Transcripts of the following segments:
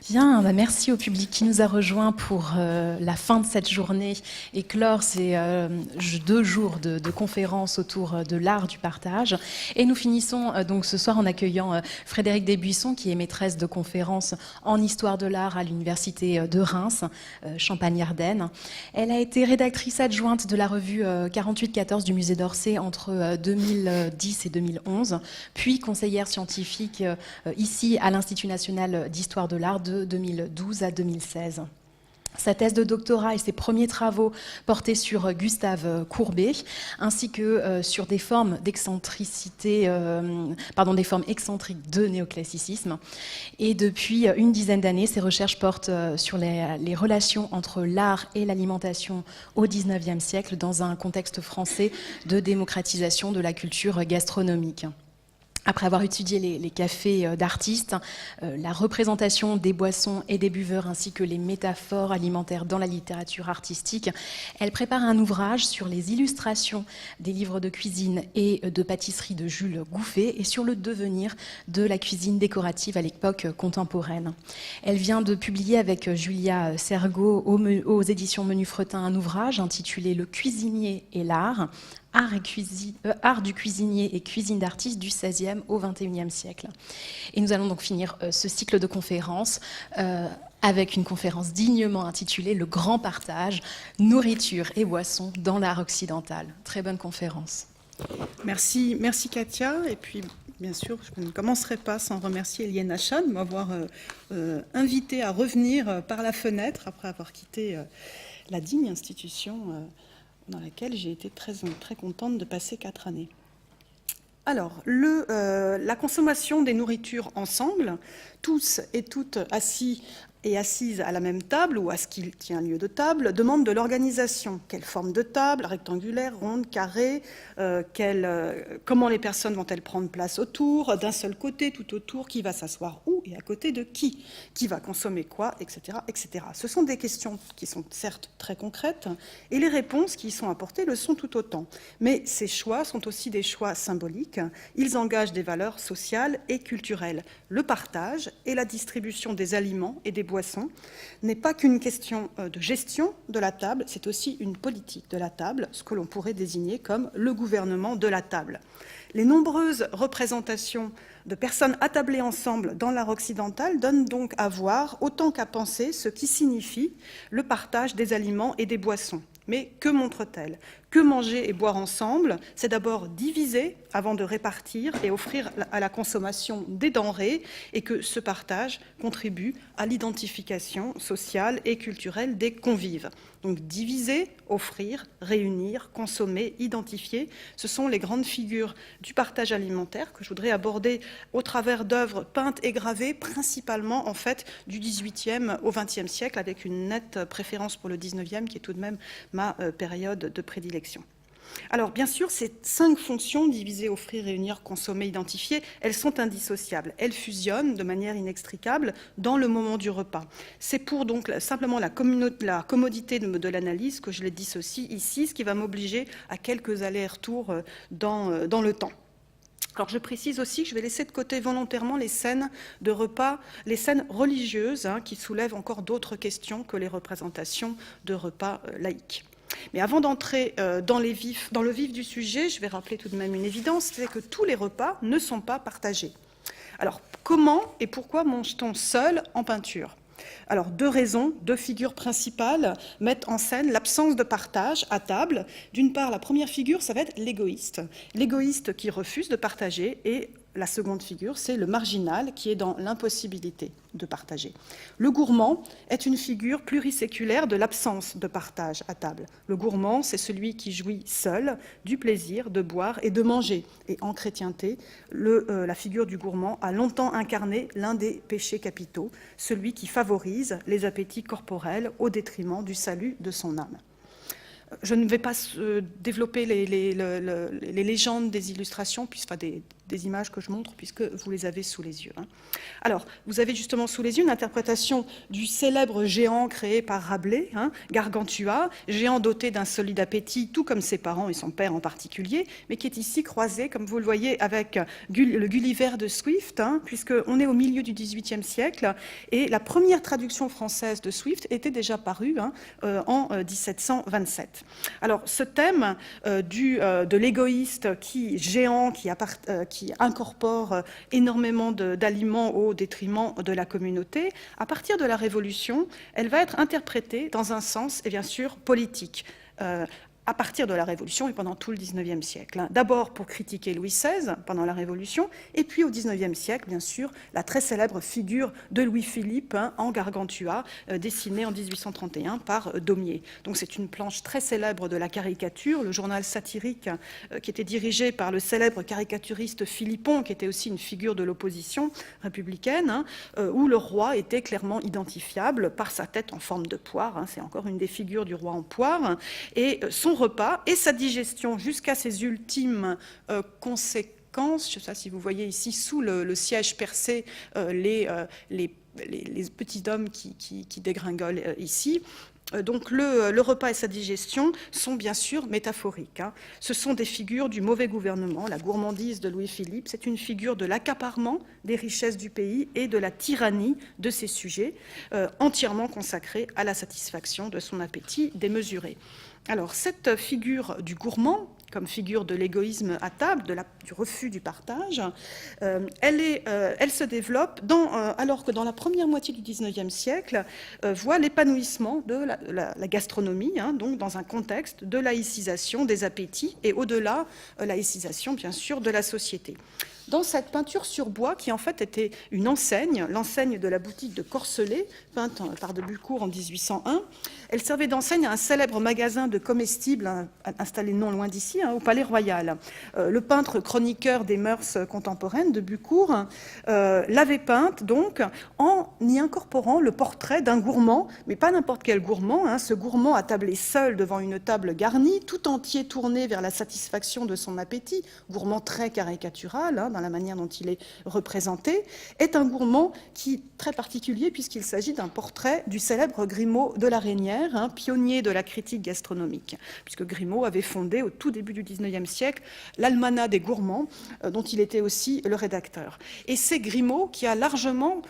Bien, merci au public qui nous a rejoints pour la fin de cette journée et clore ces 2 jours de conférences autour de l'art du partage. Et nous finissons donc ce soir en accueillant Frédérique Desbuissons, qui est maîtresse de conférences en histoire de l'art à l'université de Reims, Champagne-Ardenne. Elle a été rédactrice adjointe de la revue 48-14 du musée d'Orsay entre 2010 et 2011, puis conseillère scientifique ici à l'Institut national d'histoire de l'art de 2012 à 2016. Sa thèse de doctorat et ses premiers travaux portaient sur Gustave Courbet, ainsi que sur des formes d'excentricité, des formes excentriques de néoclassicisme. Et depuis une dizaine d'années, ses recherches portent sur les relations entre l'art et l'alimentation au XIXe siècle dans un contexte français de démocratisation de la culture gastronomique. Après avoir étudié les cafés d'artistes, la représentation des boissons et des buveurs ainsi que les métaphores alimentaires dans la littérature artistique, elle prépare un ouvrage sur les illustrations des livres de cuisine et de pâtisserie de Jules Gouffet et sur le devenir de la cuisine décorative à l'époque contemporaine. Elle vient de publier avec Julia Sergault aux éditions Menu Fretin un ouvrage intitulé « Le cuisinier et l'art », art du cuisinier et cuisine d'artiste du XVIe au XXIe siècle. Et nous allons donc finir ce cycle de conférences avec une conférence dignement intitulée « Le grand partage, nourriture et boissons dans l'art occidental ». Très bonne conférence. Merci Katia. Et puis, bien sûr, je ne commencerai pas sans remercier Eliane Achat de m'avoir invité à revenir par la fenêtre après avoir quitté la digne institution dans laquelle j'ai été très contente de passer 4 années. Alors, la consommation des nourritures ensemble, tous et toutes assis et assises à la même table ou à ce qu'il tient lieu de table, demande de l'organisation. Quelle forme de table, rectangulaire, ronde, carrée, comment les personnes vont-elles prendre place autour, d'un seul côté, tout autour, qui va s'asseoir où et à côté de qui va consommer quoi, etc., etc. Ce sont des questions qui sont certes très concrètes et les réponses qui y sont apportées le sont tout autant. Mais ces choix sont aussi des choix symboliques. Ils engagent des valeurs sociales et culturelles. Le partage et la distribution des aliments et des boissons n'est pas qu'une question de gestion de la table, c'est aussi une politique de la table, ce que l'on pourrait désigner comme le gouvernement de la table. Les nombreuses représentations de personnes attablées ensemble dans l'art occidental donnent donc à voir, autant qu'à penser, ce qui signifie le partage des aliments et des boissons. Mais que montre-t-elle ? Que manger et boire ensemble, c'est d'abord diviser avant de répartir et offrir à la consommation des denrées, et que ce partage contribue à l'identification sociale et culturelle des convives. Donc diviser, offrir, réunir, consommer, identifier, ce sont les grandes figures du partage alimentaire que je voudrais aborder au travers d'œuvres peintes et gravées, principalement en fait du XVIIIe au XXe siècle, avec une nette préférence pour le XIXe qui est tout de même ma période de prédilection. Alors, bien sûr, ces 5 fonctions, diviser, offrir, réunir, consommer, identifier, elles sont indissociables. Elles fusionnent de manière inextricable dans le moment du repas. C'est pour donc simplement la commodité de l'analyse que je les dissocie ici, ce qui va m'obliger à quelques allers-retours dans le temps. Alors je précise aussi que je vais laisser de côté volontairement les scènes de repas, les scènes religieuses qui soulèvent encore d'autres questions que les représentations de repas laïques. Mais avant d'entrer dans le vif du sujet, je vais rappeler tout de même une évidence, c'est que tous les repas ne sont pas partagés. Alors, comment et pourquoi mange-t-on seul en peinture ? Alors, 2 raisons, 2 figures principales mettent en scène l'absence de partage à table. D'une part, la première figure, ça va être l'égoïste qui refuse de partager, et la seconde figure, c'est le marginal qui est dans l'impossibilité de partager. Le gourmand est une figure pluriséculaire de l'absence de partage à table. Le gourmand, c'est celui qui jouit seul du plaisir de boire et de manger. Et en chrétienté, la figure du gourmand a longtemps incarné l'un des péchés capitaux, celui qui favorise les appétits corporels au détriment du salut de son âme. Je ne vais pas développer les légendes des illustrations, des des images que je montre puisque vous les avez sous les yeux. Alors, vous avez justement sous les yeux une interprétation du célèbre géant créé par Rabelais, Gargantua, géant doté d'un solide appétit, tout comme ses parents et son père en particulier, mais qui est ici croisé, comme vous le voyez, avec le Gulliver de Swift, puisqu'on est au milieu du XVIIIe siècle, et la première traduction française de Swift était déjà parue en 1727. Alors, ce thème de l'égoïste géant qui incorpore énormément d'aliments au détriment de la communauté, à partir de la Révolution, elle va être interprétée dans un sens, et bien sûr, politique. À partir de la Révolution et pendant tout le XIXe siècle. D'abord pour critiquer Louis XVI pendant la Révolution, et puis au XIXe siècle, bien sûr, la très célèbre figure de Louis-Philippe en Gargantua, dessinée en 1831 par Daumier. Donc c'est une planche très célèbre de la caricature, le journal satirique qui était dirigé par le célèbre caricaturiste Philippon, qui était aussi une figure de l'opposition républicaine, où le roi était clairement identifiable par sa tête en forme de poire. C'est encore une des figures du roi en poire. Et son repas et sa digestion jusqu'à ses ultimes conséquences. Je ne sais pas si vous voyez ici sous le siège percé les petits hommes qui dégringolent ici. Donc le repas et sa digestion sont bien sûr métaphoriques. Ce sont des figures du mauvais gouvernement. La gourmandise de Louis-Philippe, c'est une figure de l'accaparement des richesses du pays et de la tyrannie de ses sujets, entièrement consacrée à la satisfaction de son appétit démesuré. Alors, cette figure du gourmand, comme figure de l'égoïsme à table, du refus du partage, elle se développe alors que dans la première moitié du XIXe siècle, voit l'épanouissement de la gastronomie, donc dans un contexte de laïcisation des appétits et au-delà, laïcisation bien sûr de la société. Dans cette peinture sur bois, qui en fait était une enseigne, l'enseigne de la boutique de Corselet, peinte par de Bucourt en 1801, elle servait d'enseigne à un célèbre magasin de comestibles installé non loin d'ici, au Palais Royal. Le peintre chroniqueur des mœurs contemporaines de Bucourt l'avait peinte donc en y incorporant le portrait d'un gourmand, mais pas n'importe quel gourmand, ce gourmand attablé seul devant une table garnie, tout entier tourné vers la satisfaction de son appétit, gourmand très caricatural, dans la manière dont il est représenté, est un gourmand très particulier puisqu'il s'agit d'un portrait du célèbre Grimaud de la Reynière, pionnier de la critique gastronomique, puisque Grimaud avait fondé au tout début du XIXe siècle l'Almanach des gourmands, dont il était aussi le rédacteur. Et c'est Grimaud qui a largement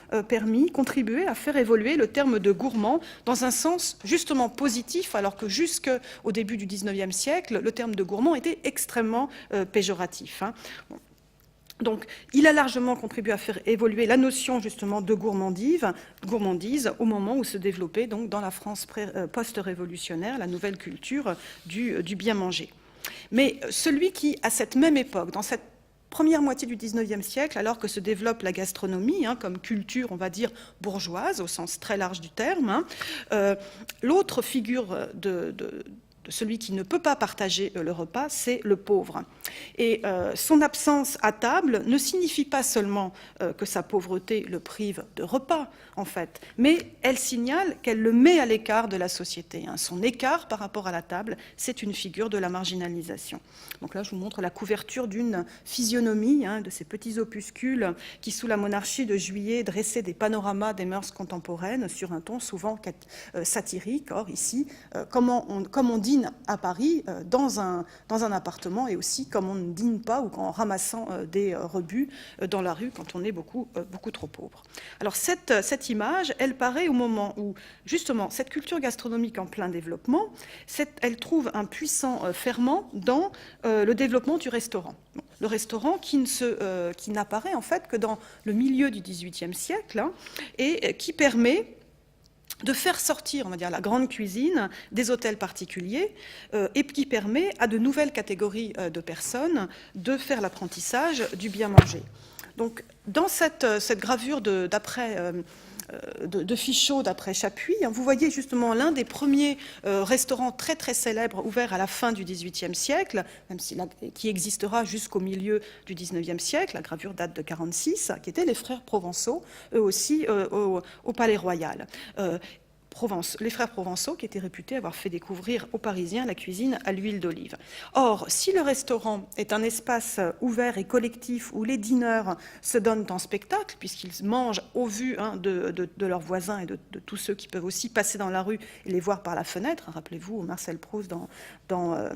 contribué à faire évoluer le terme de gourmand dans un sens justement positif, alors que jusqu'au début du XIXe siècle, le terme de gourmand était extrêmement péjoratif. Donc, il a largement contribué à faire évoluer la notion justement de gourmandise au moment où se développait donc dans la France post-révolutionnaire la nouvelle culture du bien manger. Mais celui qui, à cette même époque, dans cette première moitié du XIXe siècle, alors que se développe la gastronomie comme culture, on va dire, bourgeoise, au sens très large du terme, l'autre figure de celui qui ne peut pas partager le repas, c'est le pauvre. Et son absence à table ne signifie pas seulement que sa pauvreté le prive de repas, en fait, mais elle signale qu'elle le met à l'écart de la société. Son écart par rapport à la table, c'est une figure de la marginalisation. Donc là, je vous montre la couverture d'une physionomie, de ces petits opuscules qui, sous la monarchie de Juillet, dressaient des panoramas des mœurs contemporaines sur un ton souvent satirique. Or, ici, comme on dit à Paris dans un appartement, et aussi comme on ne dîne pas ou en ramassant des rebuts dans la rue quand on est beaucoup trop pauvre. Alors cette image, elle paraît au moment où justement cette culture gastronomique en plein développement, elle trouve un puissant ferment dans le développement du restaurant. Le restaurant qui n'apparaît en fait que dans le milieu du XVIIIe siècle et qui permet de faire sortir, on va dire, la grande cuisine des hôtels particuliers et qui permet à de nouvelles catégories de personnes de faire l'apprentissage du bien manger. Donc, dans cette gravure de Fichot d'après Chapuis, vous voyez justement l'un des premiers restaurants très très célèbres ouverts à la fin du XVIIIe siècle, même qui existera jusqu'au milieu du XIXe siècle. La gravure date de 1946, qui étaient les frères Provençaux, eux aussi au Palais Royal. les frères Provençaux, qui étaient réputés avoir fait découvrir aux Parisiens la cuisine à l'huile d'olive. Or, si le restaurant est un espace ouvert et collectif où les dîneurs se donnent en spectacle, puisqu'ils mangent au vu de leurs voisins et de tous ceux qui peuvent aussi passer dans la rue et les voir par la fenêtre, rappelez-vous Marcel Proust à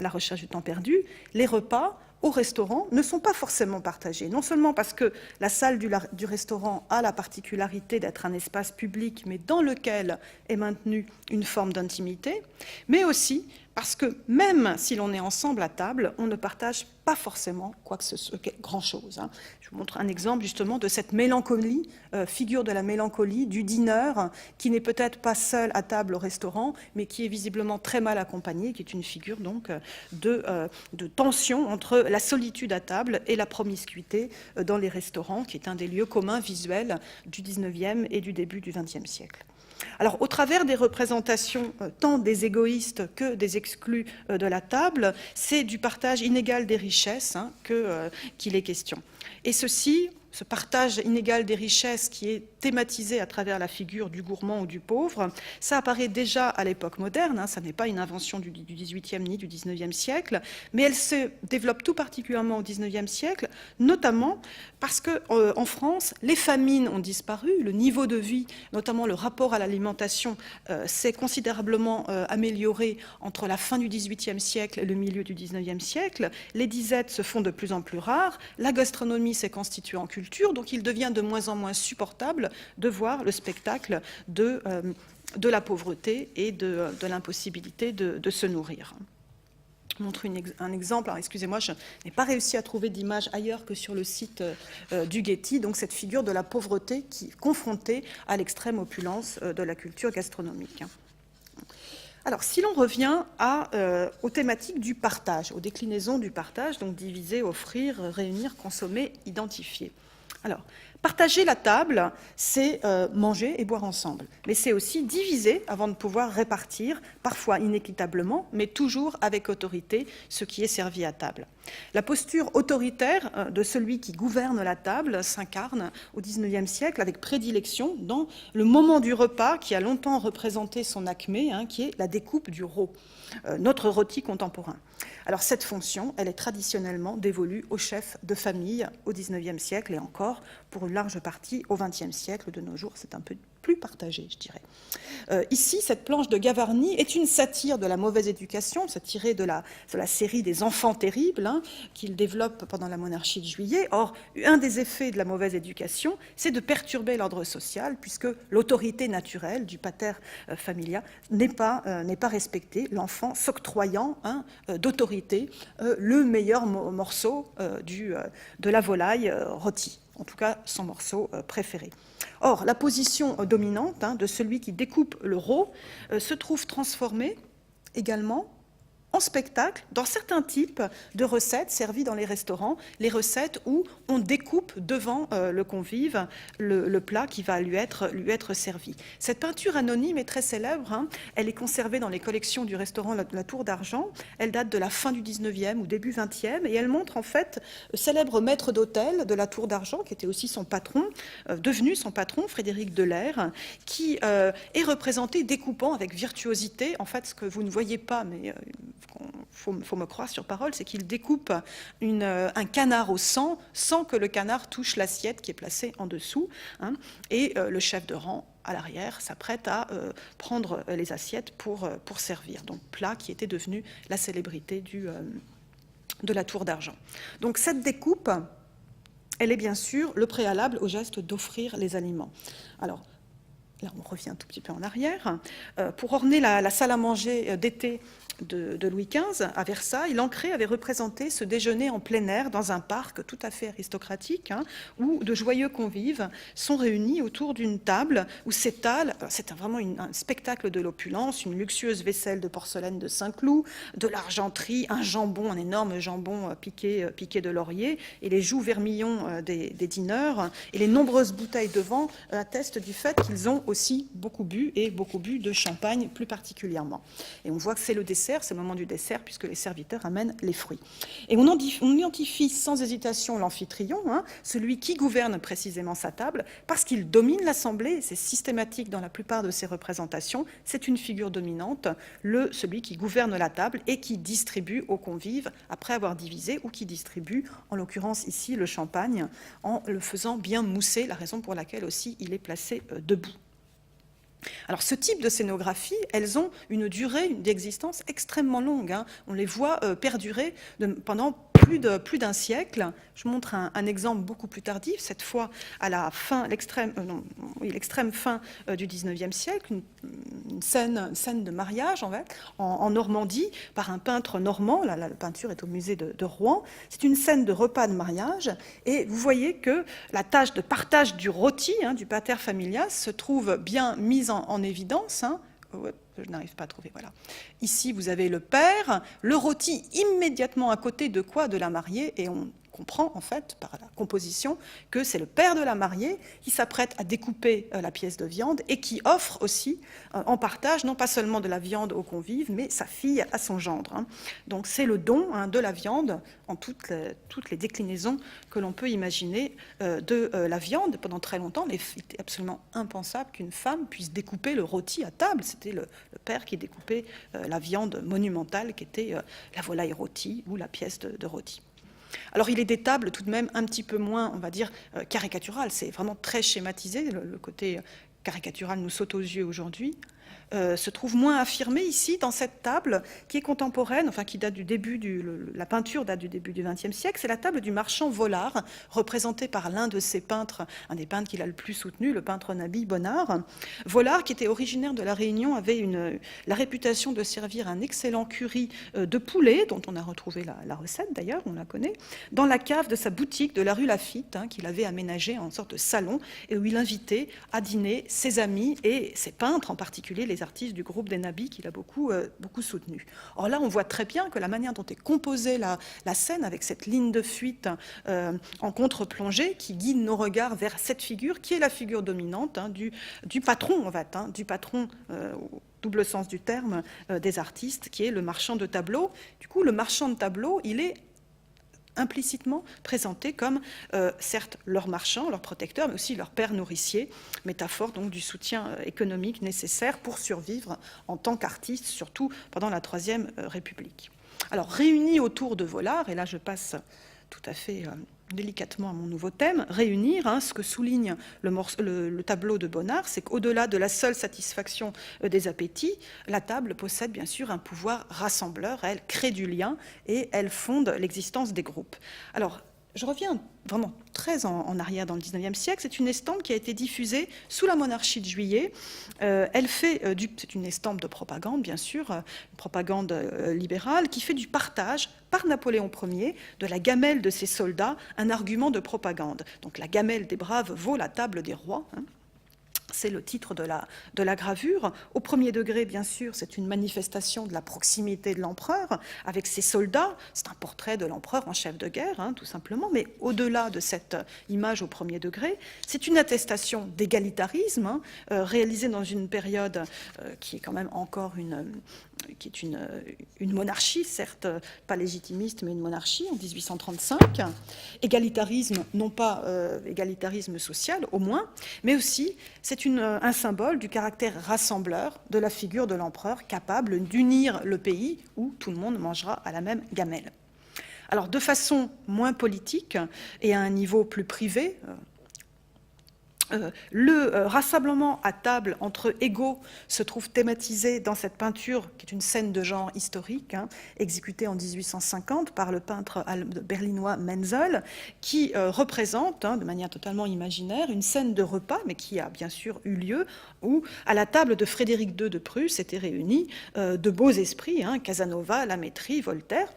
la recherche du temps perdu, les repas au restaurant ne sont pas forcément partagés. Non seulement parce que la salle du restaurant a la particularité d'être un espace public, mais dans lequel est maintenue une forme d'intimité, mais aussi parce que même si l'on est ensemble à table, on ne partage pas forcément grand-chose. Je vous montre un exemple justement de cette mélancolie, figure de la mélancolie du dîneur, qui n'est peut-être pas seul à table au restaurant, mais qui est visiblement très mal accompagné, qui est une figure donc de tension entre la solitude à table et la promiscuité dans les restaurants, qui est un des lieux communs visuels du XIXe et du début du XXe siècle. Alors, au travers des représentations tant des égoïstes que des exclus de la table, c'est du partage inégal des richesses qu'il est question. Et ce partage inégal des richesses qui est thématisé à travers la figure du gourmand ou du pauvre, ça apparaît déjà à l'époque moderne, ça n'est pas une invention du XVIIIe ni du XIXe siècle, mais elle se développe tout particulièrement au XIXe siècle, notamment parce qu'en France, les famines ont disparu, le niveau de vie, notamment le rapport à l'alimentation, s'est considérablement amélioré entre la fin du XVIIIe siècle et le milieu du XIXe siècle, les disettes se font de plus en plus rares, la gastronomie s'est constituée en culture, donc il devient de moins en moins supportable de voir le spectacle de la pauvreté et de l'impossibilité de se nourrir. Je montre un exemple. Alors, excusez-moi, je n'ai pas réussi à trouver d'image ailleurs que sur le site du Getty, donc cette figure de la pauvreté qui est confrontée à l'extrême opulence de la culture gastronomique. Alors, si l'on revient aux thématiques du partage, aux déclinaisons du partage, donc diviser, offrir, réunir, consommer, identifier. Alors, partager la table, c'est manger et boire ensemble. Mais c'est aussi diviser avant de pouvoir répartir, parfois inéquitablement, mais toujours avec autorité, ce qui est servi à table. La posture autoritaire de celui qui gouverne la table s'incarne au XIXe siècle avec prédilection dans le moment du repas qui a longtemps représenté son acmé, qui est la découpe du rôt, notre rôti contemporain. Alors cette fonction, elle est traditionnellement dévolue aux chefs de famille au XIXe siècle et encore pour une large partie au XXe siècle. De nos jours, c'est un peu plus partagé, je dirais. Ici, cette planche de Gavarni est une satire de la mauvaise éducation, c'est tiré de la série des enfants terribles qu'il développe pendant la monarchie de Juillet. Or, un des effets de la mauvaise éducation, c'est de perturber l'ordre social, puisque l'autorité naturelle du pater familia n'est pas respectée, l'enfant s'octroyant d'autorité le meilleur morceau de la volaille rôtie, en tout cas son morceau préféré. Or, la position dominante de celui qui découpe le rôt se trouve transformée également en spectacle dans certains types de recettes servies dans les restaurants, les recettes où on découpe devant le convive le plat qui va lui être servi. Cette peinture anonyme est très célèbre, elle est conservée dans les collections du restaurant La Tour d'Argent, elle date de la fin du 19e ou début 20e, et elle montre en fait le célèbre maître d'hôtel de La Tour d'Argent, qui était aussi son patron, devenu son patron, Frédéric Delair, qui est représenté découpant avec virtuosité, en fait ce que vous ne voyez pas, mais faut me croire sur parole, c'est qu'il découpe un canard au sang sans que le canard touche l'assiette qui est placée en dessous, et le chef de rang à l'arrière s'apprête à prendre les assiettes pour servir. Donc plat qui était devenu la célébrité de la Tour d'Argent. Donc cette découpe, elle est bien sûr le préalable au geste d'offrir les aliments. Alors, là, on revient un tout petit peu en arrière. Pour orner la salle à manger d'été de Louis XV à Versailles, Lancret avait représenté ce déjeuner en plein air dans un parc tout à fait aristocratique, où de joyeux convives sont réunis autour d'une table où s'étale, c'est vraiment un spectacle de l'opulence, une luxueuse vaisselle de porcelaine de Saint-Cloud, de l'argenterie, un énorme jambon piqué de laurier, et les joues vermillons des dîneurs, et les nombreuses bouteilles de vin attestent du fait qu'ils ont aussi beaucoup bu, et beaucoup bu de champagne plus particulièrement. Et on voit que c'est le dessert, c'est le moment du dessert, puisque les serviteurs amènent les fruits. Et on identifie sans hésitation l'amphitryon, hein, celui qui gouverne précisément sa table, parce qu'il domine l'assemblée, c'est systématique dans la plupart de ses représentations, c'est une figure dominante, celui qui gouverne la table et qui distribue aux convives après avoir divisé, ou qui distribue, en l'occurrence ici, le champagne, en le faisant bien mousser, la raison pour laquelle aussi il est placé debout. Alors ce type de scénographie, elles ont une durée d'existence extrêmement longue, hein. On les voit perdurer pendant plus d'un siècle. Je montre un exemple beaucoup plus tardif, cette fois à la fin, l'extrême fin du XIXe siècle, une scène de mariage en Normandie par un peintre normand. La peinture est au musée de Rouen. C'est une scène de repas de mariage, et vous voyez que la tâche de partage du rôti, hein, du pater familias, se trouve bien mise en évidence, hein. Je n'arrive pas à trouver, voilà. Ici, vous avez le père, le rôti immédiatement à côté de quoi? De la mariée, et on comprend en fait par la composition que c'est le père de la mariée qui s'apprête à découper la pièce de viande et qui offre aussi en partage non pas seulement de la viande aux convives, mais sa fille à son gendre, hein. Donc c'est le don, hein, de la viande en toutes les déclinaisons que l'on peut imaginer de la viande. Pendant très longtemps, il était absolument impensable qu'une femme puisse découper le rôti à table. C'était le père qui découpait la viande monumentale qui était la volaille rôtie ou la pièce de rôti. Alors il est des tables tout de même un petit peu moins, on va dire, caricaturales. C'est vraiment très schématisé. Le côté caricatural nous saute aux yeux aujourd'hui. Se trouve moins affirmé ici dans cette table qui est contemporaine, enfin qui date du début la peinture date du début du XXe siècle. C'est la table du marchand Volard, représentée par l'un de ses peintres, un des peintres qu'il a le plus soutenu, le peintre Nabi Bonnard. Volard, qui était originaire de La Réunion, avait la réputation de servir un excellent curry de poulet, dont on a retrouvé la recette d'ailleurs, on la connaît, dans la cave de sa boutique de la rue Lafitte, hein, qu'il avait aménagée en sorte de salon, et où il invitait à dîner ses amis et ses peintres, en particulier les artistes du groupe des Nabis qu'il a beaucoup soutenu. Or là, on voit très bien que la manière dont est composée la scène, avec cette ligne de fuite en contre-plongée qui guide nos regards vers cette figure, qui est la figure dominante, hein, du patron, en fait, hein, du patron au double sens du terme, des artistes, qui est le marchand de tableaux. Du coup, le marchand de tableaux, il est implicitement présentés comme, certes, leur marchand, leur protecteur, mais aussi leur père nourricier, métaphore donc du soutien économique nécessaire pour survivre en tant qu'artiste, surtout pendant la Troisième République. Alors, réunis autour de Volard, et là je passe tout à fait délicatement à mon nouveau thème, réunir, hein, ce que souligne le tableau de Bonnard, c'est qu'au-delà de la seule satisfaction des appétits, la table possède bien sûr un pouvoir rassembleur, elle crée du lien et elle fonde l'existence des groupes. Alors, je reviens vraiment très en arrière dans le XIXe siècle. C'est une estampe qui a été diffusée sous la monarchie de Juillet. C'est une estampe de propagande, bien sûr, une propagande libérale, qui fait du partage par Napoléon Ier de la gamelle de ses soldats un argument de propagande. Donc la gamelle des braves vaut la table des rois, hein. C'est le titre de la gravure. Au premier degré, bien sûr, c'est une manifestation de la proximité de l'empereur avec ses soldats. C'est un portrait de l'empereur en chef de guerre, hein, tout simplement. Mais au-delà de cette image au premier degré, c'est une attestation d'égalitarisme, hein, réalisée dans une période qui est quand même encore une monarchie, certes pas légitimiste, mais une monarchie, en 1835. Égalitarisme, non pas égalitarisme social, au moins, mais aussi c'est un symbole du caractère rassembleur de la figure de l'empereur, capable d'unir le pays où tout le monde mangera à la même gamelle. Alors, de façon moins politique et à un niveau plus privé, le rassemblement à table entre égaux se trouve thématisé dans cette peinture, qui est une scène de genre historique, hein, exécutée en 1850 par le peintre berlinois Menzel, qui représente, hein, de manière totalement imaginaire, une scène de repas, mais qui a bien sûr eu lieu, où à la table de Frédéric II de Prusse étaient réunis de beaux esprits, hein, Casanova, Lamétrie, Voltaire,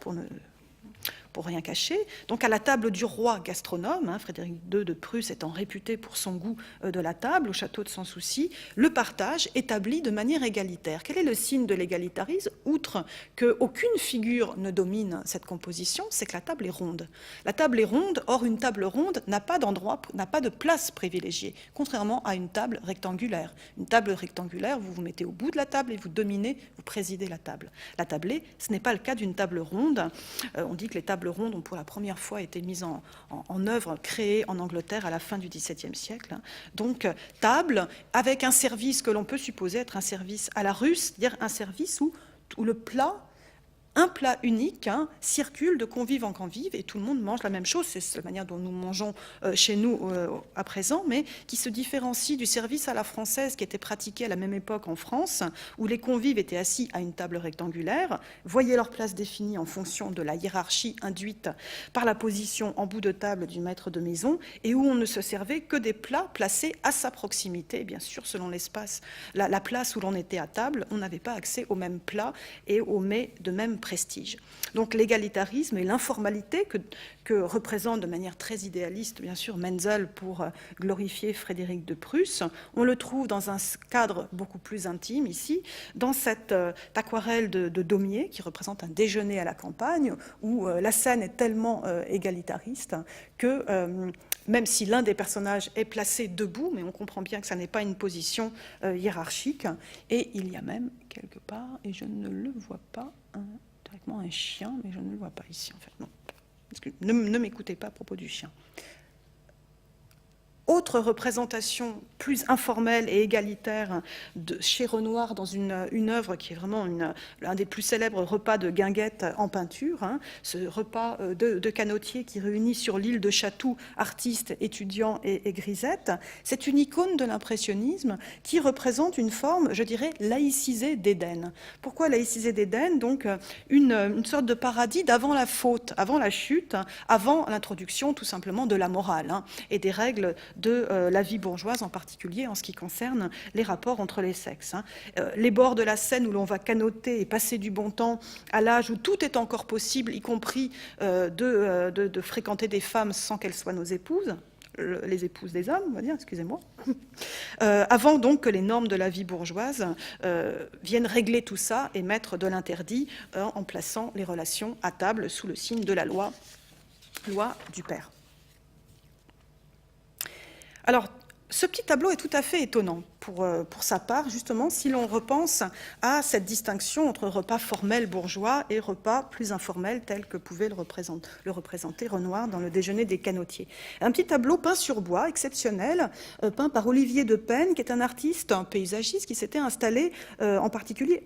pour rien cacher. Donc à la table du roi gastronome, Frédéric II de Prusse étant réputé pour son goût de la table, au château de Sans Souci, le partage établi de manière égalitaire. Quel est le signe de l'égalitarisme? Outre qu'aucune figure ne domine cette composition, c'est que la table est ronde. La table est ronde, or une table ronde n'a pas d'endroit, n'a pas de place privilégiée, contrairement à une table rectangulaire. Une table rectangulaire, vous vous mettez au bout de la table et vous dominez, vous présidez la table. La tablée, ce n'est pas le cas d'une table ronde. On dit que les tables rondes ont pour la première fois été mises en œuvre, créées en Angleterre à la fin du XVIIe siècle. Donc, table avec un service que l'on peut supposer être un service à la russe, c'est-à-dire un service où le plat, un plat unique, circule de convive en convive et tout le monde mange la même chose. C'est la manière dont nous mangeons chez nous à présent, mais qui se différencie du service à la française qui était pratiqué à la même époque en France, où les convives étaient assis à une table rectangulaire, voyaient leur place définie en fonction de la hiérarchie induite par la position en bout de table du maître de maison, et où on ne se servait que des plats placés à sa proximité. Bien sûr, selon l'espace, la place où l'on était à table, on n'avait pas accès aux mêmes plats et aux mets de même prestige. Donc l'égalitarisme et l'informalité que représente de manière très idéaliste, bien sûr, Menzel pour glorifier Frédéric de Prusse, on le trouve dans un cadre beaucoup plus intime ici, dans cette aquarelle de Daumier qui représente un déjeuner à la campagne où la scène est tellement égalitariste que même si l'un des personnages est placé debout, mais on comprend bien que ça n'est pas une position hiérarchique, et il y a même quelque part, et je ne le vois pas, directement un chien, mais je ne le vois pas ici en fait. Non. Ne m'écoutez pas à propos du chien. Autre représentation plus informelle et égalitaire chez Renoir dans une œuvre qui est vraiment l'un des plus célèbres repas de guinguette en peinture, ce repas de canotier qui réunit sur l'île de Chatou artistes, étudiants et grisettes. C'est une icône de l'impressionnisme qui représente une forme, je dirais, laïcisée d'Éden. Pourquoi laïcisée d'Éden? Donc une sorte de paradis d'avant la faute, avant la chute, avant l'introduction tout simplement de la morale et des règles de la vie bourgeoise, en particulier en ce qui concerne les rapports entre les sexes. Les bords de la Seine où l'on va canoter et passer du bon temps à l'âge où tout est encore possible, y compris de fréquenter des femmes sans qu'elles soient nos épouses, les épouses des hommes, on va dire, excusez-moi, avant donc que les normes de la vie bourgeoise viennent régler tout ça et mettre de l'interdit en plaçant les relations à table sous le signe de la loi du père. Alors, ce petit tableau est tout à fait étonnant pour sa part, justement, si l'on repense à cette distinction entre repas formel bourgeois et repas plus informel, tel que pouvait le représenter Renoir dans le déjeuner des canotiers. Un petit tableau peint sur bois, exceptionnel, peint par Olivier de Penne, qui est un artiste, un paysagiste, qui s'était installé en particulier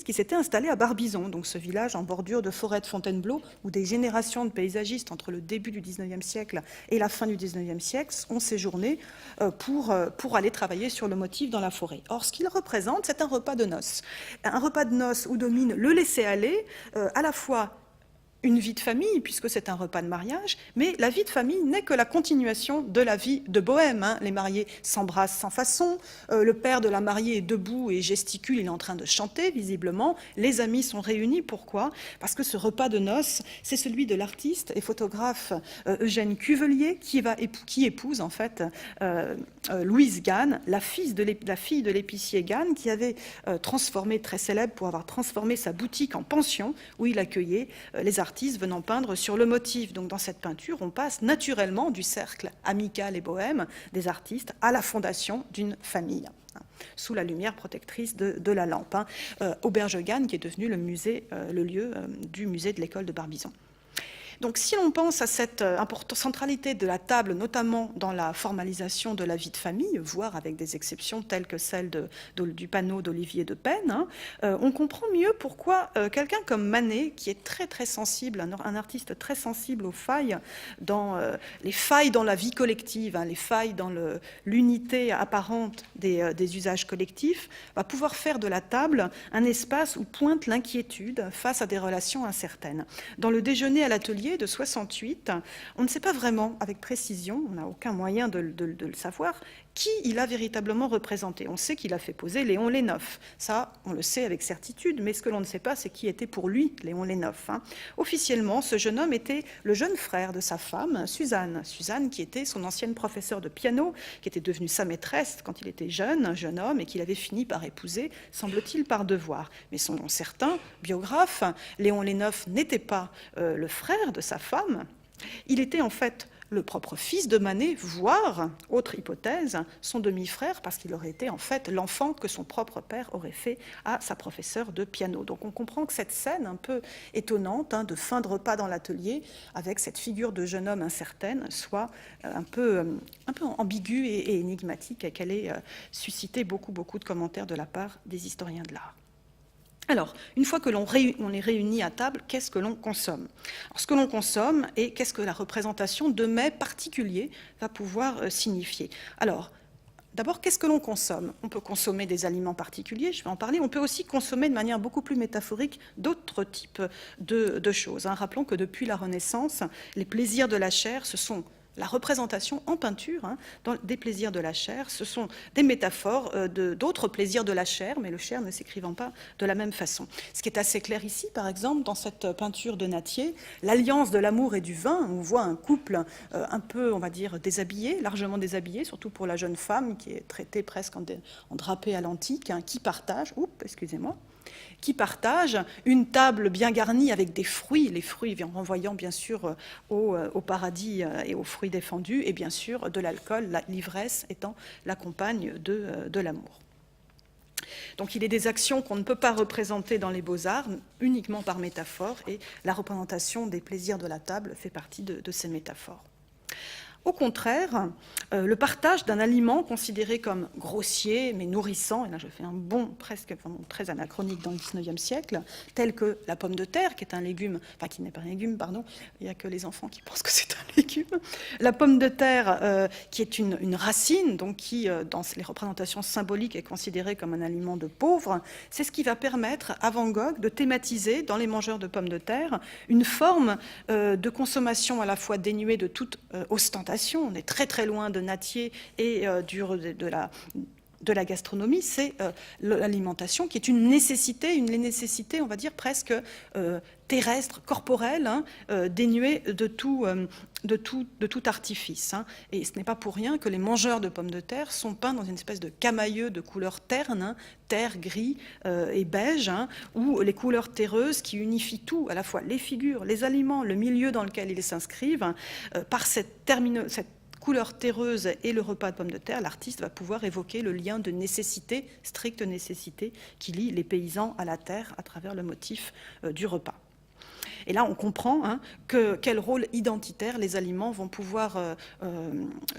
qui s'était installé à Barbizon, donc ce village en bordure de forêt de Fontainebleau, où des générations de paysagistes entre le début du XIXe siècle et la fin du XIXe siècle ont séjourné pour aller travailler sur le motif dans la forêt. Or, ce qu'il représente, c'est un repas de noces où domine le laisser-aller, à la fois une vie de famille, puisque c'est un repas de mariage, mais la vie de famille n'est que la continuation de la vie de bohème. Les mariés s'embrassent sans façon, le père de la mariée est debout et gesticule, il est en train de chanter, visiblement. Les amis sont réunis, pourquoi? Parce que ce repas de noces, c'est celui de l'artiste et photographe Eugène Cuvelier, qui épouse, en fait, Louise Gane, la fille de l'épicier Gane, qui avait transformé, très célèbre pour avoir transformé sa boutique en pension, où il accueillait les artistes venant peindre sur le motif. Donc dans cette peinture, on passe naturellement du cercle amical et bohème des artistes à la fondation d'une famille, sous la lumière protectrice de la lampe. Auberge Gane, qui est devenu le lieu du musée de l'école de Barbizon. Donc si l'on pense à cette centralité de la table, notamment dans la formalisation de la vie de famille, voire avec des exceptions telles que celle du panneau d'Olivier de Penne, on comprend mieux pourquoi quelqu'un comme Manet, qui est très très sensible, un artiste très sensible aux failles, les failles dans la vie collective, les failles dans l'unité apparente des usages collectifs, va pouvoir faire de la table un espace où pointe l'inquiétude face à des relations incertaines. Dans le déjeuner à l'atelier, février de 68. On ne sait pas vraiment avec précision, on n'a aucun moyen de le savoir, qui il a véritablement représenté. On sait qu'il a fait poser Léon Lénoff. Ça, on le sait avec certitude, mais ce que l'on ne sait pas, c'est qui était pour lui Léon Lénoff. Officiellement, ce jeune homme était le jeune frère de sa femme, Suzanne. Suzanne, qui était son ancienne professeure de piano, qui était devenue sa maîtresse quand il était jeune homme, et qu'il avait fini par épouser, semble-t-il, par devoir. Mais selon certains biographes, Léon Lénoff n'était pas le frère de sa femme. Il était en fait le propre fils de Manet, voire, autre hypothèse, son demi-frère, parce qu'il aurait été en fait l'enfant que son propre père aurait fait à sa professeure de piano. Donc on comprend que cette scène un peu étonnante de fin de repas dans l'atelier, avec cette figure de jeune homme incertaine, soit un peu ambiguë et énigmatique, et qu'elle ait suscité beaucoup de commentaires de la part des historiens de l'art. Alors, une fois que l'on est réunis à table, qu'est-ce que l'on consomme? Alors, ce que l'on consomme et qu'est-ce que la représentation de mets particuliers va pouvoir signifier? Alors, d'abord, qu'est-ce que l'on consomme? On peut consommer des aliments particuliers, je vais en parler. On peut aussi consommer de manière beaucoup plus métaphorique d'autres types de choses. Rappelons que depuis la Renaissance, les plaisirs de la chair, ce sont la représentation en peinture des plaisirs de la chair, ce sont des métaphores d'autres plaisirs de la chair, mais le chair ne s'écrivant pas de la même façon. Ce qui est assez clair ici, par exemple, dans cette peinture de Nattier, l'alliance de l'amour et du vin, on voit un couple un peu, on va dire, déshabillé, largement déshabillé, surtout pour la jeune femme qui est traitée presque en drapé à l'antique, qui partage, qui partage une table bien garnie avec des fruits, les fruits renvoyant bien sûr au paradis et aux fruits défendus, et bien sûr de l'alcool, l'ivresse étant la compagne de l'amour. Donc il est des actions qu'on ne peut pas représenter dans les beaux-arts uniquement par métaphore, et la représentation des plaisirs de la table fait partie de ces métaphores. Au contraire, le partage d'un aliment considéré comme grossier mais nourrissant, et là je fais un bond très anachronique dans le XIXe siècle, tel que la pomme de terre, qui est un légume, enfin qui n'est pas un légume, pardon, il n'y a que les enfants qui pensent que c'est un légume, la pomme de terre qui est une racine, donc qui dans les représentations symboliques est considérée comme un aliment de pauvre, c'est ce qui va permettre à Van Gogh de thématiser dans les mangeurs de pommes de terre une forme de consommation à la fois dénuée de toute ostentation. On est très loin de Nattier et de la gastronomie, c'est l'alimentation qui est une nécessité, on va dire presque terrestre, corporelle, dénuée de tout artifice. Et ce n'est pas pour rien que les mangeurs de pommes de terre sont peints dans une espèce de camailleux de couleur terne, terre, gris et beige, ou les couleurs terreuses qui unifient tout, à la fois les figures, les aliments, le milieu dans lequel ils s'inscrivent, par cette couleur terreuse et le repas de pommes de terre, l'artiste va pouvoir évoquer le lien de nécessité, stricte nécessité, qui lie les paysans à la terre à travers le motif du repas. Et là, on comprend quel rôle identitaire les aliments vont pouvoir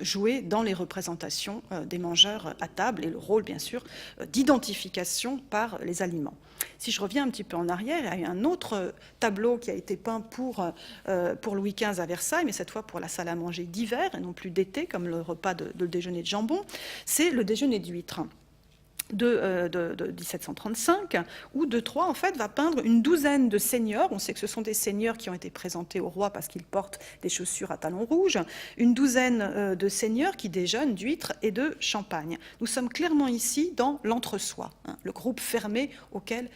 jouer dans les représentations des mangeurs à table, et le rôle, bien sûr, d'identification par les aliments. Si je reviens un petit peu en arrière, il y a eu un autre tableau qui a été peint pour Louis XV à Versailles, mais cette fois pour la salle à manger d'hiver et non plus d'été, comme le repas de déjeuner de jambon. C'est le déjeuner d'huîtres. De 1735, où De Troyes, en fait, va peindre une douzaine de seigneurs. On sait que ce sont des seigneurs qui ont été présentés au roi parce qu'ils portent des chaussures à talons rouges. Une douzaine de seigneurs qui déjeunent d'huîtres et de champagne. Nous sommes clairement ici dans l'entre-soi, le groupe fermé auquel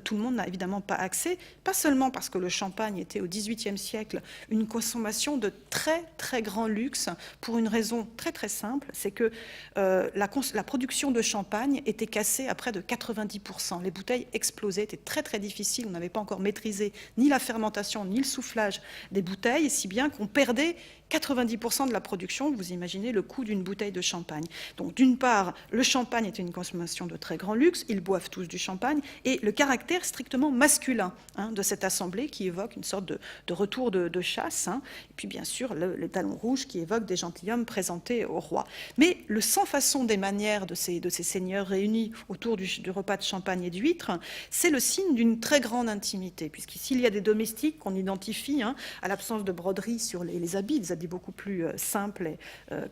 tout le monde n'a évidemment pas accès, pas seulement parce que le champagne était au XVIIIe siècle une consommation de très grand luxe, pour une raison très simple, c'est que la production de champagne était cassée à près de 90%. Les bouteilles explosaient, étaient très difficiles. On n'avait pas encore maîtrisé ni la fermentation, ni le soufflage des bouteilles, si bien qu'on perdait 90% de la production. Vous imaginez le coût d'une bouteille de champagne. Donc d'une part, le champagne était une consommation de très grand luxe, ils boivent tous du champagne, et le caractère strictement masculin de cette assemblée qui évoque une sorte de retour de chasse, et puis bien sûr les talons rouges qui évoquent des gentilshommes présentés au roi. Mais le sans-façon des manières de ces seigneurs réunis autour du repas de champagne et d'huîtres, c'est le signe d'une très grande intimité, puisqu'ici il y a des domestiques qu'on identifie à l'absence de broderie sur les habits dit beaucoup plus simple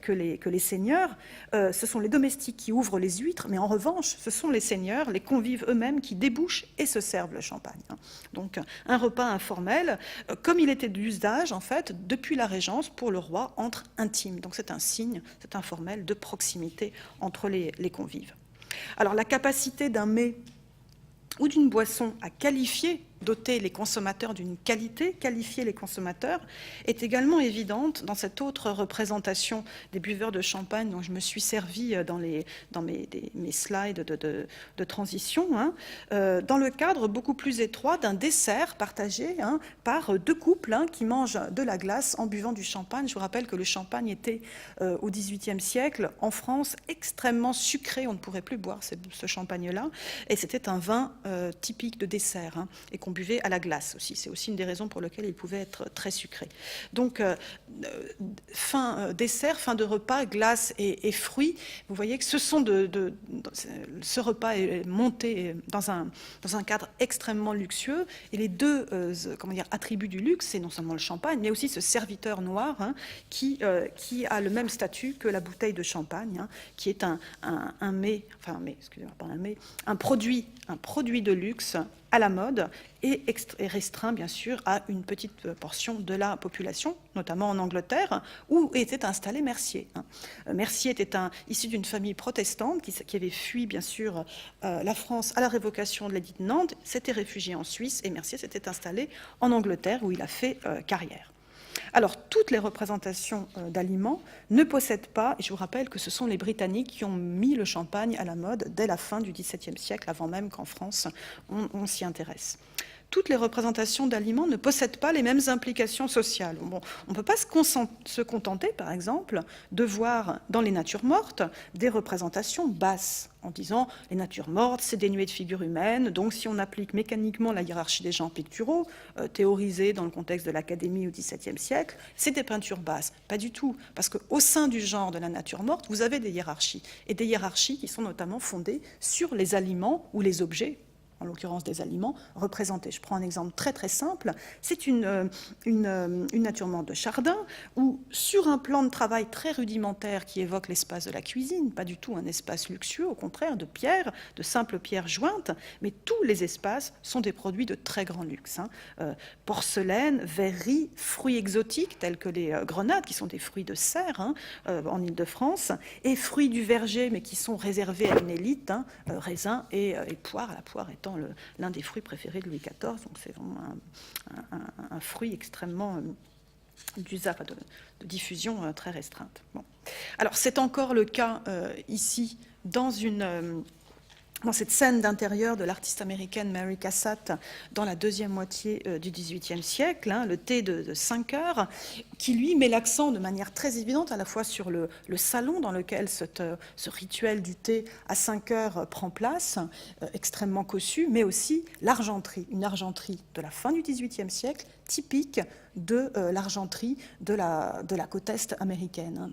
que les seigneurs. Ce sont les domestiques qui ouvrent les huîtres, mais en revanche, ce sont les seigneurs, les convives eux-mêmes qui débouchent et se servent le champagne. Donc un repas informel, comme il était d'usage en fait depuis la Régence pour le roi, entre intimes. Donc c'est un signe, c'est informel de proximité entre les convives. Alors la capacité d'un mets ou d'une boisson à qualifier, doter les consommateurs d'une qualité, qualifier les consommateurs, est également évidente dans cette autre représentation des buveurs de champagne dont je me suis servi dans mes slides de transition, dans le cadre beaucoup plus étroit d'un dessert partagé par deux couples qui mangent de la glace en buvant du champagne. Je vous rappelle que le champagne était au XVIIIe siècle en France extrêmement sucré, on ne pourrait plus boire ce champagne-là, et c'était un vin typique de dessert et qu'on buvait à la glace aussi. C'est aussi une des raisons pour lesquelles il pouvait être très sucré. Donc, dessert, fin de repas, glace et fruits. Vous voyez que ce repas est monté dans un cadre extrêmement luxueux. Et les deux attributs du luxe, c'est non seulement le champagne, mais aussi ce serviteur noir qui a le même statut que la bouteille de champagne, qui est un produit de luxe à la mode et restreint bien sûr à une petite portion de la population, notamment en Angleterre, où était installé Mercier. Mercier était issu d'une famille protestante qui avait fui bien sûr la France à la révocation de l'édit de Nantes, s'était réfugié en Suisse et Mercier s'était installé en Angleterre où il a fait carrière. Alors, toutes les représentations d'aliments ne possèdent pas, et je vous rappelle que ce sont les Britanniques qui ont mis le champagne à la mode dès la fin du XVIIe siècle, avant même qu'en France on s'y intéresse. Toutes les représentations d'aliments ne possèdent pas les mêmes implications sociales. Bon, on ne peut pas se contenter, par exemple, de voir dans les natures mortes des représentations basses, en disant les natures mortes, c'est dénué de figure humaine, donc si on applique mécaniquement la hiérarchie des genres picturaux, théorisée dans le contexte de l'Académie au XVIIe siècle, c'est des peintures basses. Pas du tout, parce qu'au sein du genre de la nature morte, vous avez des hiérarchies, et des hiérarchies qui sont notamment fondées sur les aliments ou les objets, en l'occurrence des aliments, représentés. Je prends un exemple très très simple. C'est une nature morte de Chardin, où sur un plan de travail très rudimentaire qui évoque l'espace de la cuisine, pas du tout un espace luxueux, au contraire, de pierre, de simples pierres jointes, mais tous les espaces sont des produits de très grand luxe. Porcelaine, verrerie, fruits exotiques tels que les grenades, qui sont des fruits de serre en Île-de-France, et fruits du verger, mais qui sont réservés à une élite, raisins et poires, la poire étant l'un des fruits préférés de Louis XIV, donc c'est vraiment un fruit extrêmement d'usage, de diffusion très restreinte. Bon. Alors c'est encore le cas ici dans cette scène d'intérieur de l'artiste américaine Mary Cassatt dans la deuxième moitié du XVIIIe siècle, le thé de 5 heures, qui lui met l'accent de manière très évidente à la fois sur le salon dans lequel ce rituel du thé à 5 heures prend place, extrêmement cossu, mais aussi l'argenterie, une argenterie de la fin du XVIIIe siècle, typique de l'argenterie de la côte est américaine,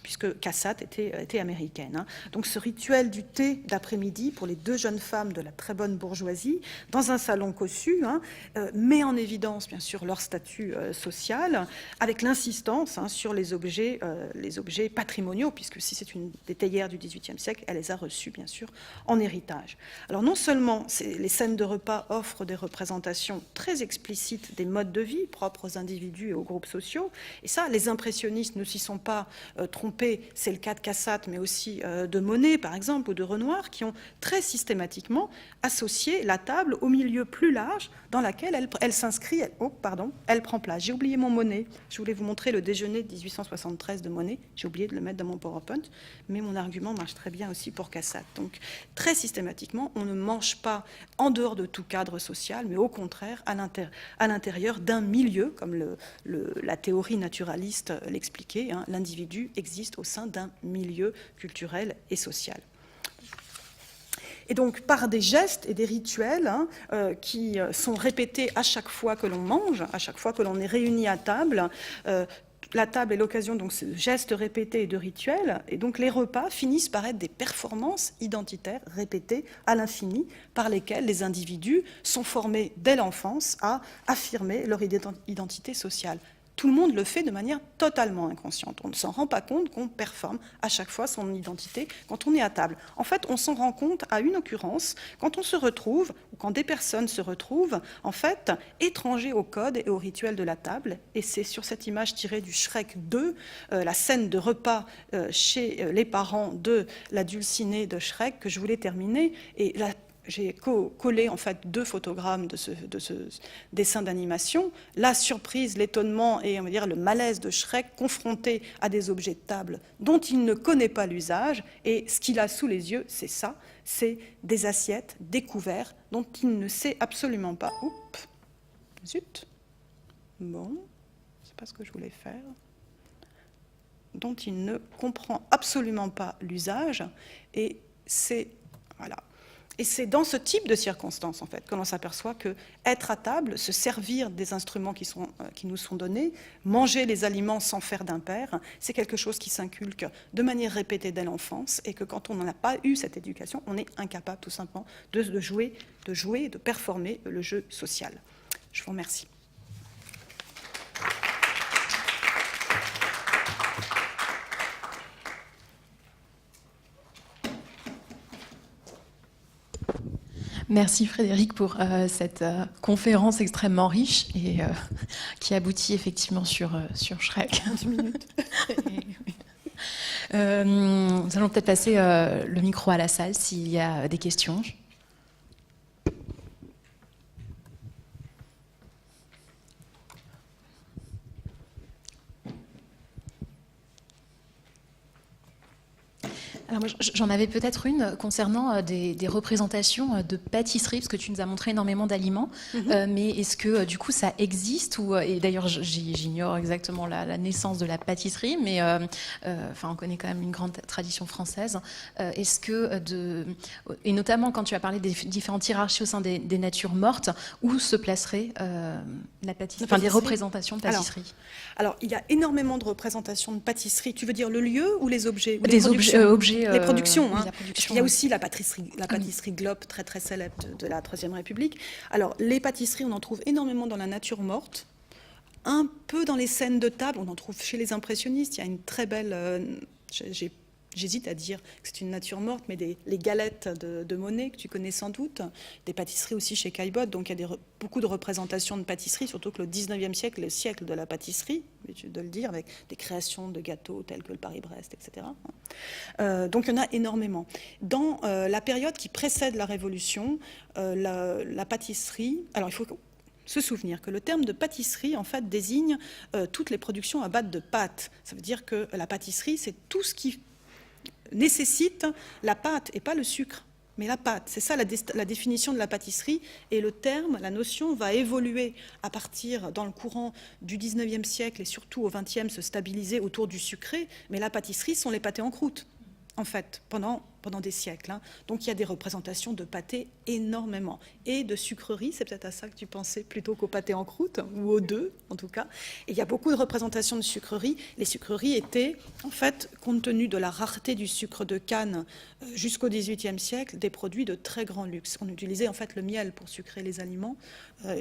puisque Cassatt était américaine. Donc ce rituel du thé d'après-midi pour les deux jeunes femmes de la très bonne bourgeoisie, dans un salon cossu, met en évidence bien sûr leur statut social, avec l'insistance sur les objets patrimoniaux, puisque si c'est une des théières du XVIIIe siècle, elle les a reçus bien sûr en héritage. Alors non seulement les scènes de repas offrent des représentations très explicites des modes de vie propres aux individus et aux groupes sociaux, et ça, les impressionnistes ne s'y sont pas trompés, c'est le cas de Cassatt, mais aussi de Monet, par exemple, ou de Renoir, qui ont très systématiquement associé la table au milieu plus large dans laquelle elle s'inscrit, elle prend place. J'ai oublié mon Monet, je voulais vous montrer le déjeuner de 1873 de Monet, j'ai oublié de le mettre dans mon PowerPoint, mais mon argument marche très bien aussi pour Cassatt. Donc, très systématiquement, on ne mange pas en dehors de tout cadre social, mais au contraire, à l'intérieur d'un milieu, comme la théorie naturaliste l'expliquait, l'individu existe au sein d'un milieu culturel et social. Et donc, par des gestes et des rituels qui sont répétés à chaque fois que l'on mange, à chaque fois que l'on est réuni à table, la table est l'occasion donc de gestes répétés et de rituels, et donc les repas finissent par être des performances identitaires répétées à l'infini, par lesquelles les individus sont formés dès l'enfance à affirmer leur identité sociale. Tout le monde le fait de manière totalement inconsciente. On ne s'en rend pas compte qu'on performe à chaque fois son identité quand on est à table. En fait, on s'en rend compte à une occurrence quand on se retrouve, ou quand des personnes se retrouvent, en fait, étrangers au code et au rituel de la table. Et c'est sur cette image tirée du Shrek 2, la scène de repas chez les parents de la dulcinée de Shrek, que je voulais terminer. Et j'ai collé en fait 2 photogrammes de ce dessin d'animation. La surprise, l'étonnement et on va dire le malaise de Shrek confronté à des objets de table dont il ne connaît pas l'usage. Et ce qu'il a sous les yeux, c'est ça, c'est des assiettes, des couverts dont il ne sait absolument pas. Oups, zut. Bon, c'est pas ce que je voulais faire. Dont il ne comprend absolument pas l'usage. Et c'est voilà. Et c'est dans ce type de circonstances, en fait, que l'on s'aperçoit que être à table, se servir des instruments qui nous sont donnés, manger les aliments sans faire d'impair, c'est quelque chose qui s'inculque de manière répétée dès l'enfance, et que quand on n'en a pas eu cette éducation, on est incapable tout simplement de jouer, de performer le jeu social. Je vous remercie. Merci Frédéric pour cette conférence extrêmement riche et qui aboutit effectivement sur Shrek. 10 minutes. Nous allons peut-être passer le micro à la salle s'il y a des questions. Alors moi, j'en avais peut-être une concernant des représentations de pâtisserie, parce que tu nous as montré énormément d'aliments, mais est-ce que du coup ça existe et d'ailleurs j'ignore exactement la naissance de la pâtisserie, mais enfin on connaît quand même une grande tradition française. Est-ce que et notamment quand tu as parlé des différentes hiérarchies au sein des natures mortes, où se placerait la pâtisserie, enfin des représentations de pâtisserie? Alors il y a énormément de représentations de pâtisserie. Tu veux dire le lieu ou les objets? Ou des objets. Les productions, hein. Il y a aussi la pâtisserie Globe, très très célèbre de la Troisième République. Alors, les pâtisseries, on en trouve énormément dans la nature morte, un peu dans les scènes de table, on en trouve chez les impressionnistes. Il y a une très belle... J'hésite à dire que c'est une nature morte, mais les galettes de Monet, que tu connais sans doute, des pâtisseries aussi chez Caillebotte, donc il y a beaucoup de représentations de pâtisserie, surtout que le 19e siècle, le siècle de la pâtisserie, de le dire, avec des créations de gâteaux tels que le Paris-Brest, etc. Donc il y en a énormément. Dans la période qui précède la Révolution, la pâtisserie... Alors il faut se souvenir que le terme de pâtisserie, en fait, désigne toutes les productions à base de pâte. Ça veut dire que la pâtisserie, c'est tout ce qui nécessite la pâte et pas le sucre, mais la pâte. C'est ça la définition de la pâtisserie, et le terme, la notion va évoluer à partir, dans le courant du 19e siècle et surtout au 20e, se stabiliser autour du sucré, mais la pâtisserie sont les pâtés en croûte, en fait, pendant des siècles. Hein. Donc il y a des représentations de pâtés énormément. Et de sucreries, c'est peut-être à ça que tu pensais plutôt qu'au pâté en croûte, ou aux deux en tout cas. Et il y a beaucoup de représentations de sucreries. Les sucreries étaient, en fait, compte tenu de la rareté du sucre de canne jusqu'au XVIIIe siècle, des produits de très grand luxe. On utilisait en fait le miel pour sucrer les aliments,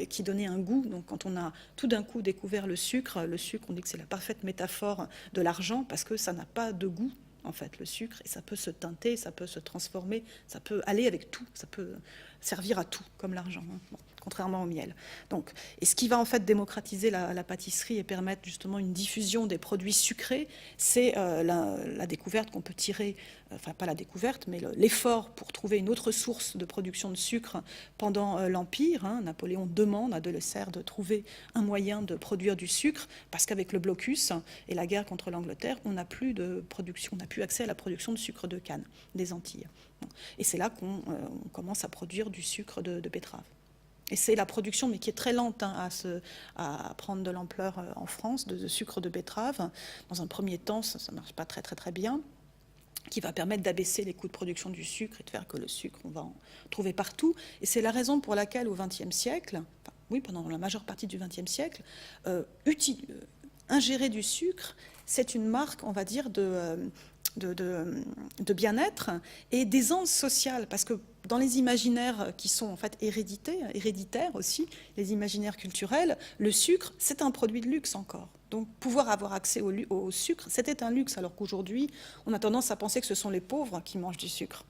qui donnait un goût. Donc quand on a tout d'un coup découvert le sucre, on dit que c'est la parfaite métaphore de l'argent, parce que ça n'a pas de goût, en fait, le sucre, et ça peut se teinter, ça peut se transformer, ça peut aller avec tout, ça peut servir à tout, comme l'argent, hein, bon, contrairement au miel. Donc, et ce qui va en fait démocratiser la pâtisserie et permettre justement une diffusion des produits sucrés, c'est la découverte qu'on peut tirer, enfin pas la découverte, mais l'effort pour trouver une autre source de production de sucre pendant l'Empire. Hein. Napoléon demande à Delessert de trouver un moyen de produire du sucre, parce qu'avec le blocus et la guerre contre l'Angleterre, on n'a plus de production, on n'a plus accès à la production de sucre de canne des Antilles. Et c'est là qu'on commence à produire du sucre de betterave. Et c'est la production, mais qui est très lente, hein, à prendre de l'ampleur en France, de sucre de betterave. Dans un premier temps, ça ne marche pas très très très bien, qui va permettre d'abaisser les coûts de production du sucre et de faire que le sucre, on va en trouver partout. Et c'est la raison pour laquelle au XXe siècle, enfin, oui, pendant la majeure partie du XXe siècle, ingérer du sucre, c'est une marque, on va dire, de bien-être et d'aisance sociale, parce que dans les imaginaires qui sont en fait héréditaires aussi, les imaginaires culturels, le sucre, c'est un produit de luxe encore. Donc pouvoir avoir accès au sucre, c'était un luxe, alors qu'aujourd'hui, on a tendance à penser que ce sont les pauvres qui mangent du sucre.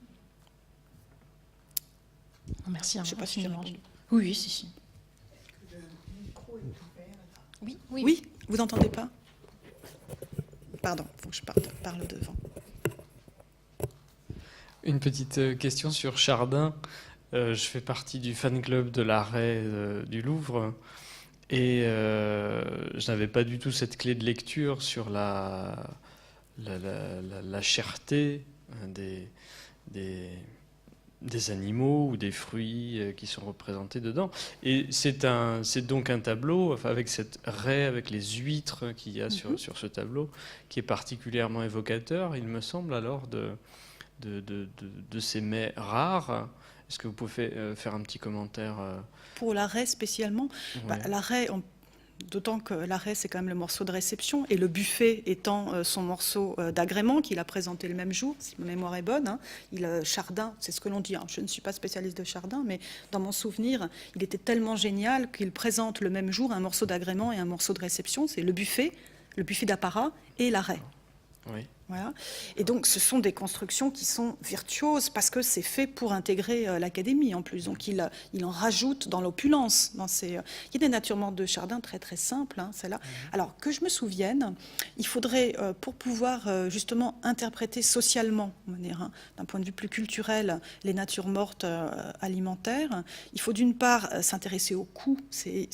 Merci. Je ne sais pas si j'ai répondu. Oui, oui, si. Oui, oui. Oui, vous n'entendez pas? Pardon, il faut que je parle devant. Une petite question sur Chardin. Je fais partie du fan club de l'Arrêt du Louvre et je n'avais pas du tout cette clé de lecture sur la cherté des animaux ou des fruits qui sont représentés dedans. Et c'est donc un tableau avec cette raie, avec les huîtres qu'il y a sur ce tableau, qui est particulièrement évocateur, il me semble, alors de ces mets rares. Est-ce que vous pouvez faire un petit commentaire Pour la raie spécialement, Ouais. la raie, d'autant que la raie, c'est quand même le morceau de réception, et le buffet étant son morceau d'agrément qu'il a présenté le même jour, si ma mémoire est bonne. Hein. Chardin, c'est ce que l'on dit, hein. Je ne suis pas spécialiste de Chardin, mais dans mon souvenir, il était tellement génial qu'il présente le même jour un morceau d'agrément et un morceau de réception. C'est le buffet d'apparat et la raie. Oui. Voilà. Et donc, ce sont des constructions qui sont virtuoses parce que c'est fait pour intégrer l'académie en plus. Donc, il en rajoute dans l'opulence. Il y a des natures mortes de Chardin très très simples, hein, celle-là. Alors, que je me souvienne, il faudrait, pour pouvoir justement interpréter socialement, d'un point de vue plus culturel, les natures mortes alimentaires, il faut d'une part s'intéresser au coût. C'est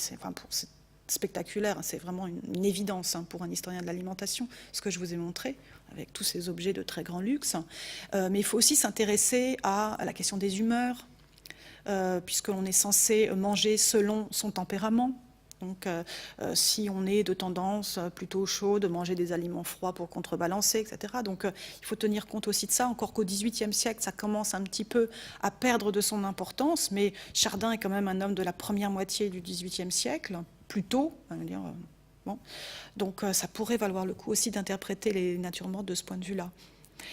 spectaculaire, c'est vraiment une évidence pour un historien de l'alimentation, ce que je vous ai montré, avec tous ces objets de très grand luxe. Mais il faut aussi s'intéresser à la question des humeurs, puisque l'on est censé manger selon son tempérament. Donc, si on est de tendance plutôt chaude, manger des aliments froids pour contrebalancer, etc. Donc, il faut tenir compte aussi de ça. Encore qu'au XVIIIe siècle, ça commence un petit peu à perdre de son importance, mais Chardin est quand même un homme de la première moitié du XVIIIe siècle, plus tôt, on va dire. Bon. Donc, ça pourrait valoir le coup aussi d'interpréter les natures mortes de ce point de vue-là.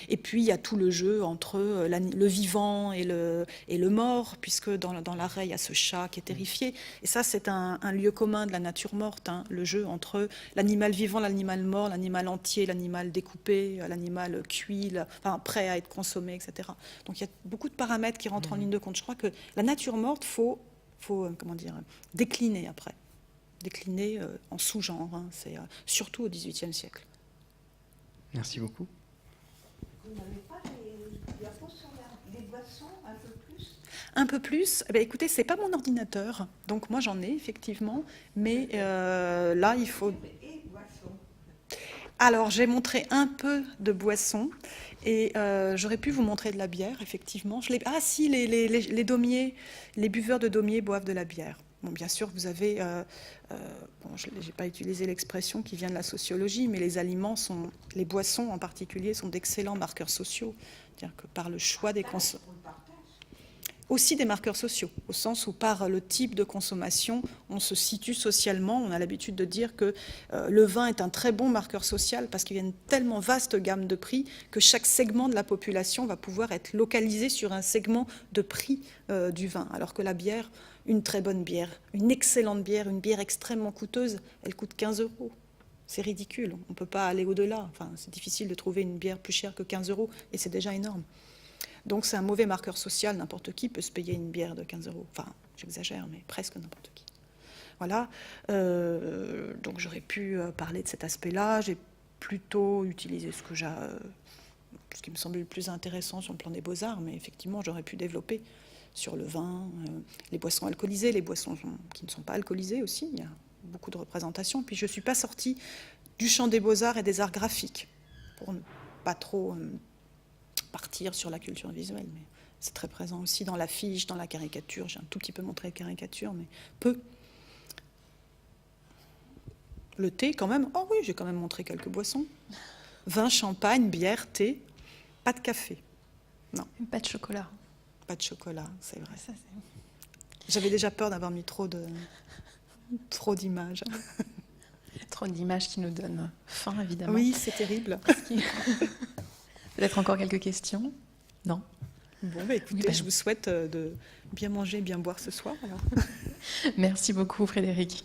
Et puis, il y a tout le jeu entre le vivant et le mort, puisque dans l'arrêt, il y a ce chat qui est terrifié. Et ça, c'est un lieu commun de la nature morte, hein, le jeu entre l'animal vivant, l'animal mort, l'animal entier, l'animal découpé, l'animal cuit, prêt à être consommé, etc. Donc, il y a beaucoup de paramètres qui rentrent en ligne de compte. Je crois que la nature morte, faut décliner après. Décliner en sous-genre. Hein, c'est surtout au XVIIIe siècle. Merci beaucoup. Vous n'avez pas les diapos sur les boissons un peu plus? Un peu plus. Eh bien, écoutez, c'est pas mon ordinateur, donc moi j'en ai effectivement, mais là il faut. Et boissons. Alors j'ai montré un peu de boissons et j'aurais pu vous montrer de la bière, effectivement. Ah si, les daumiers, les buveurs de daumier boivent de la bière. Bon, bien sûr, vous avez, je n'ai pas utilisé l'expression qui vient de la sociologie, mais les boissons en particulier, sont d'excellents marqueurs sociaux. C'est-à-dire que par le choix des consommateurs. Aussi des marqueurs sociaux, au sens où par le type de consommation, on se situe socialement. On a l'habitude de dire que le vin est un très bon marqueur social parce qu'il y a une tellement vaste gamme de prix que chaque segment de la population va pouvoir être localisé sur un segment de prix du vin. Alors que la bière, une très bonne bière, une excellente bière, une bière extrêmement coûteuse, elle coûte 15 €. C'est ridicule, on ne peut pas aller au-delà. Enfin, c'est difficile de trouver une bière plus chère que 15 € et c'est déjà énorme. Donc c'est un mauvais marqueur social, n'importe qui peut se payer une bière de 15 €. Enfin, j'exagère, mais presque n'importe qui. Voilà, donc j'aurais pu parler de cet aspect-là. J'ai plutôt utilisé ce qui me semble le plus intéressant sur le plan des beaux-arts, mais effectivement, j'aurais pu développer sur le vin, les boissons alcoolisées, les boissons qui ne sont pas alcoolisées aussi. Il y a beaucoup de représentations. Puis je ne suis pas sortie du champ des beaux-arts et des arts graphiques, pour ne pas trop partir sur la culture visuelle, mais c'est très présent aussi dans l'affiche, dans la caricature. J'ai un tout petit peu montré la caricature, mais peu. Le thé, quand même. Oh oui, j'ai quand même montré quelques boissons. Vin, champagne, bière, thé. Pas de café. Non. Pas de chocolat. Pas de chocolat, c'est vrai. Ça, J'avais déjà peur d'avoir mis trop d'images. trop d'images qui nous donnent faim, évidemment. Oui, c'est terrible. Peut-être encore quelques questions? Non? Bon, bah, écoutez, Oui, je vous souhaite de bien manger, bien boire ce soir. Alors. Merci beaucoup, Frédéric.